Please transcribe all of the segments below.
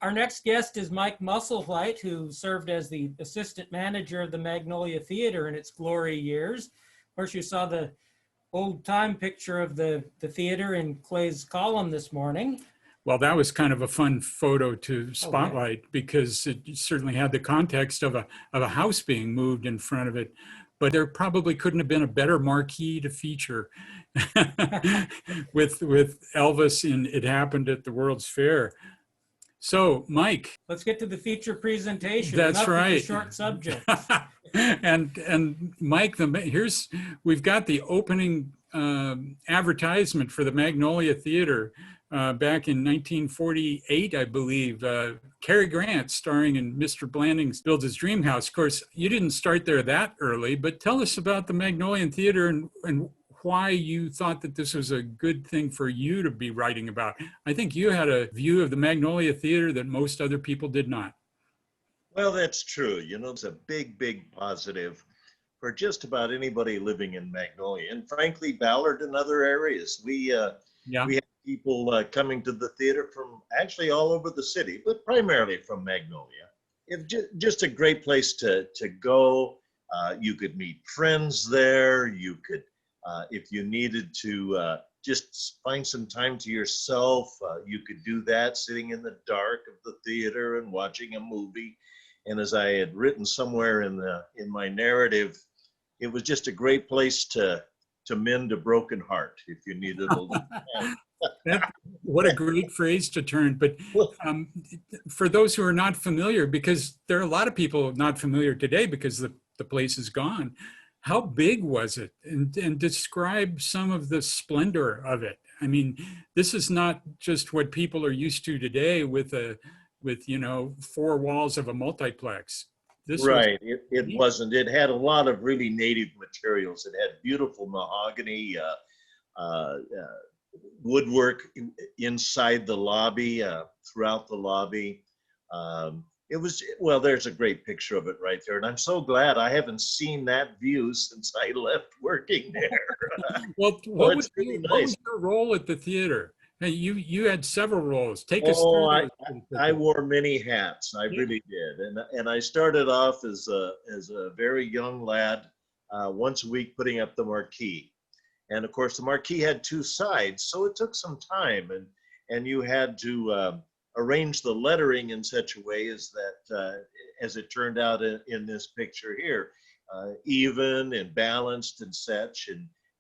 Our next guest is Mike Musselwhite, who served as the assistant manager of the Magnolia Theater in its glory years. Of course, you saw the old-time picture of the theater in Clay's column this morning. Well, that was kind of a fun photo to spotlight because it certainly had the context of a house being moved in front of it. But there probably couldn't have been a better marquee to feature with Elvis in It Happened at the World's Fair. So, Mike. Let's get to the feature presentation. That's Enough right. With the short subject. and Mike, we've got the opening advertisement for the Magnolia Theater back in 1948, I believe. Cary Grant starring in Mr. Blanding's Builds His Dream House. Of course, you didn't start there that early, but tell us about the Magnolia Theater and why you thought that this was a good thing for you to be writing about. I think you had a view of the Magnolia Theater that most other people did not. Well, that's true. You know, it's a big, big positive for just about anybody living in Magnolia, and frankly, Ballard and other areas. We have people coming to the theater from actually all over the city, but primarily from Magnolia. It's just a great place to go. You could meet friends there. You could, if you needed to just find some time to yourself, you could do that sitting in the dark of the theater and watching a movie. And as I had written somewhere in my narrative, it was just a great place to mend a broken heart if you needed a little time. What a great phrase to turn. But for those who are not familiar, because there are a lot of people not familiar today because the place is gone, how big was it? And describe some of the splendor of it. I mean, this is not just what people are used to today with you know, 4 walls of a multiplex. Right, it wasn't. It had a lot of really native materials. It had beautiful mahogany, woodwork inside the lobby, throughout the lobby. It was, well, there's a great picture of it right there. And I'm so glad I haven't seen that view since I left working there. Well, what was your role at the theater? Hey, you had several roles. Take us through those. I wore many hats. I really did. And I started off as a very young lad, once a week putting up the marquee. And of course, the marquee had 2 sides, so it took some time. And you had to arrange the lettering in such a way as that, as it turned out in this picture here, even and balanced and such.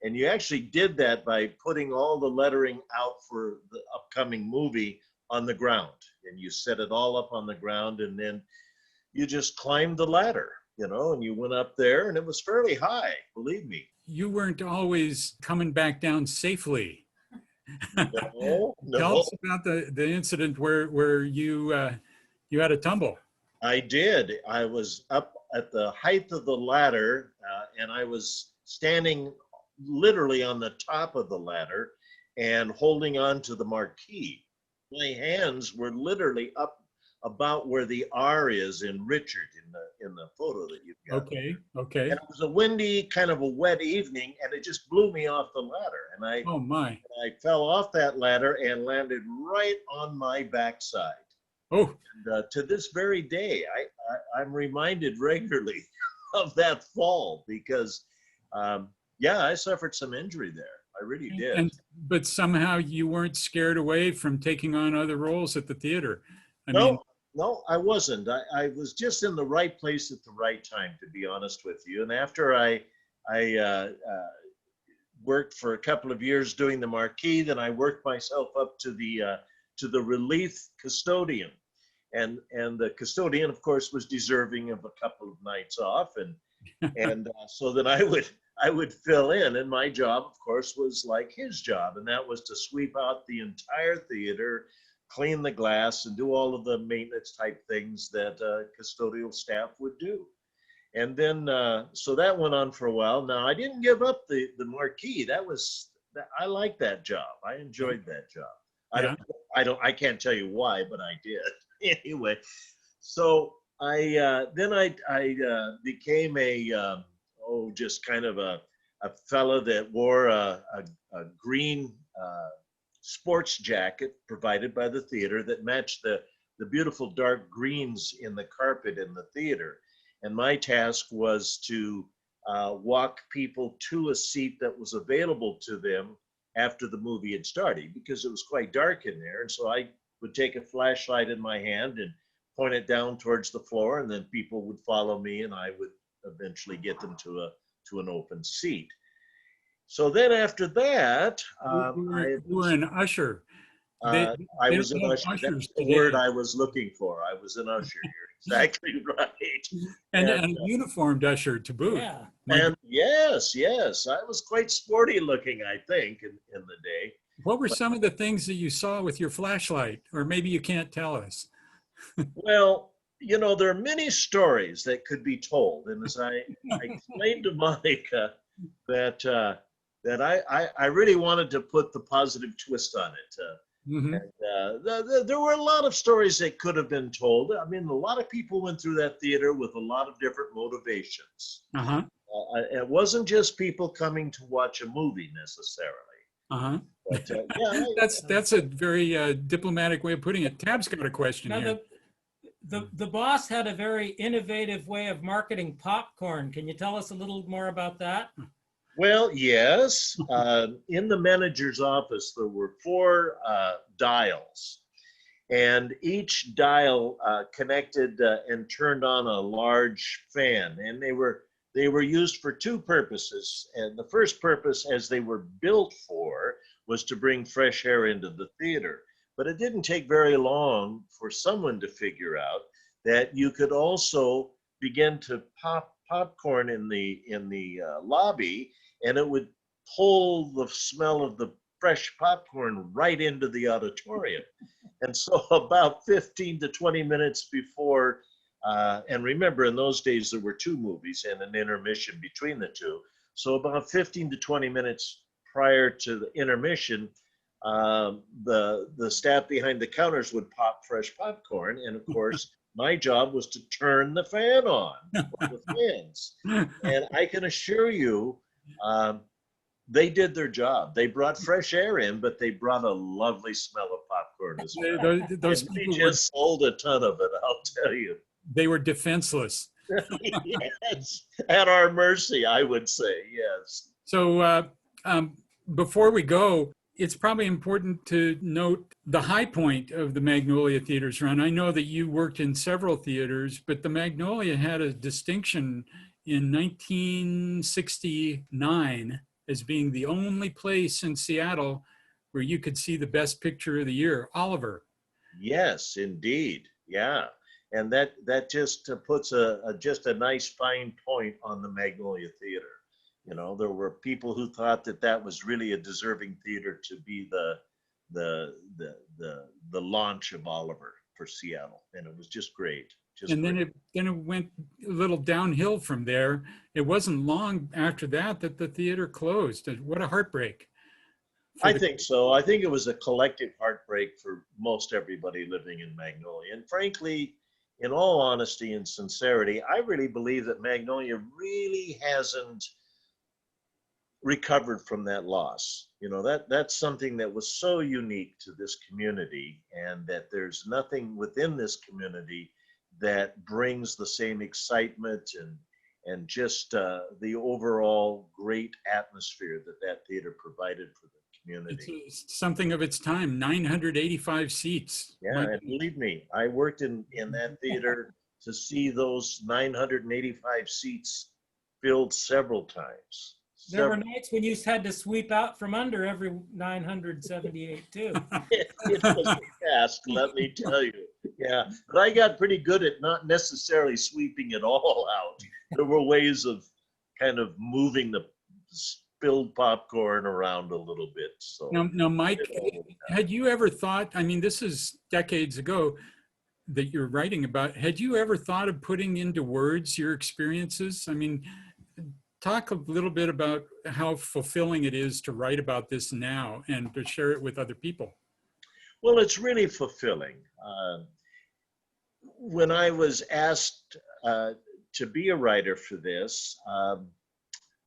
And you actually did that by putting all the lettering out for the upcoming movie on the ground. And you set it all up on the ground, and then you just climbed the ladder, you know, and you went up there, and it was fairly high, believe me. You weren't always coming back down safely. No. Tell us about the incident where you had a tumble. I did. I was up at the height of the ladder, and I was standing literally on the top of the ladder and holding on to the marquee. My hands were literally up about where the R is in Richard in the photo that you've got. Okay. And it was a windy, kind of a wet evening, and it just blew me off the ladder. And I fell off that ladder and landed right on my backside. Oh. And to this very day, I'm reminded regularly of that fall because I suffered some injury there. I really did. But somehow you weren't scared away from taking on other roles at the theater. No, I wasn't. I was just in the right place at the right time, to be honest with you. And after I worked for a couple of years doing the marquee, then I worked myself up to the relief custodian. And the custodian, of course, was deserving of a couple of nights off. And so then I would fill in, and my job, of course, was like his job, and that was to sweep out the entire theater, clean the glass, and do all of the maintenance type things that custodial staff would do. And then, so that went on for a while. Now, I didn't give up the marquee. I liked that job. I enjoyed that job. I can't tell you why, but I did. Anyway, so I became just kind of a fella that wore a green sports jacket provided by the theater that matched the the beautiful dark greens in the carpet in the theater. And my task was to walk people to a seat that was available to them after the movie had started, because it was quite dark in there. And so I would take a flashlight in my hand and point it down towards the floor, and then people would follow me, and I would eventually get them to an open seat. So then after that, You were an usher. I They was don't an have usher. ushers That's the today. word I was looking for. I was an usher. You're exactly right. And And, a uniformed usher to boot. Yeah. and yes, I was quite sporty looking, I think, in the day. What were some of the things that you saw with your flashlight? Or maybe you can't tell us. Well, there are many stories that could be told, and as I explained to Monica, that I really wanted to put the positive twist on it. Mhm. And there were a lot of stories that could have been told. I mean, a lot of people went through that theater with a lot of different motivations. Uh-huh. It wasn't just people coming to watch a movie necessarily. Uh-huh. But yeah, That's a very diplomatic way of putting it. Tab's got a question Now, here. the boss had a very innovative way of marketing popcorn. Can you tell us a little more about that? well, yes. In the manager's office, there were 4 dials, and each dial connected and turned on a large fan, and they were used for 2 purposes. And the first purpose, as they were built for, was to bring fresh air into the theater. But it didn't take very long for someone to figure out that you could also begin to pop popcorn in the lobby, and it would pull the smell of the fresh popcorn right into the auditorium. And so about 15 to 20 minutes before, and remember, in those days, there were 2 movies and an intermission between the 2. So about 15 to 20 minutes prior to the intermission, the staff behind the counters would pop fresh popcorn. And of course, my job was to turn the fan on, or the fans. And I can assure you, they did their job. They brought fresh air in, but they brought a lovely smell of popcorn as well. Those And we people were, just sold a ton of it, I'll tell you. they were defenseless. Yes, at our mercy, I would say, yes. So before we go, it's probably important to note the high point of the Magnolia Theater's run. I know that you worked in several theaters, but the Magnolia had a distinction in 1969 as being the only place in Seattle where you could see the best picture of the year, Oliver. Yes, indeed. Yeah. And that just puts just a nice fine point on the Magnolia Theater. There were people who thought that was really a deserving theater to be the launch of Oliver for Seattle, and it was just great. And then it went a little downhill from there. It wasn't long after that the theater closed. What a heartbreak. I think so. I think it was a collective heartbreak for most everybody living in Magnolia. And frankly, in all honesty and sincerity, I really believe that Magnolia really hasn't recovered from that loss. That's something that was so unique to this community, and that there's nothing within this community that brings the same excitement and just the overall great atmosphere that theater provided for the community. It's something of its time, 985 seats. Yeah, and believe me, I worked in that theater to see those 985 seats filled several times. There were nights when you had to sweep out from under every 978 too. It was a task, let me tell you. Yeah, but I got pretty good at not necessarily sweeping it all out. There were ways of kind of moving the spilled popcorn around a little bit. So now, Mike, had you ever thought, I mean, this is decades ago that you're writing about, had you ever thought of putting into words your experiences? I mean, talk a little bit about how fulfilling it is to write about this now and to share it with other people. Well, it's really fulfilling. When I was asked to be a writer for this,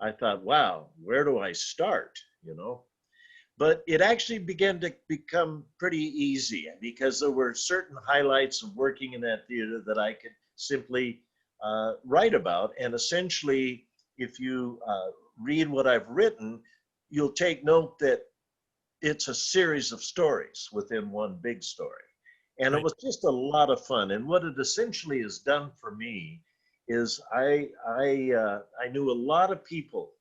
I thought, wow, where do I start? But it actually began to become pretty easy because there were certain highlights of working in that theater that I could simply write about. And essentially, if you read what I've written, you'll take note that it's a series of stories within one big story. And it Right. was just a lot of fun. And what it essentially has done for me is I knew a lot of people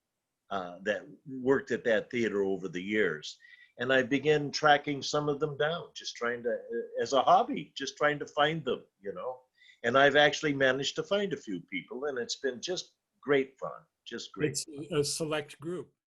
that worked at that theater over the years. And I began tracking some of them down, just trying to, as a hobby, just trying to find them, you know. And I've actually managed to find a few people, and it's been just great fun, just great. It's a select group.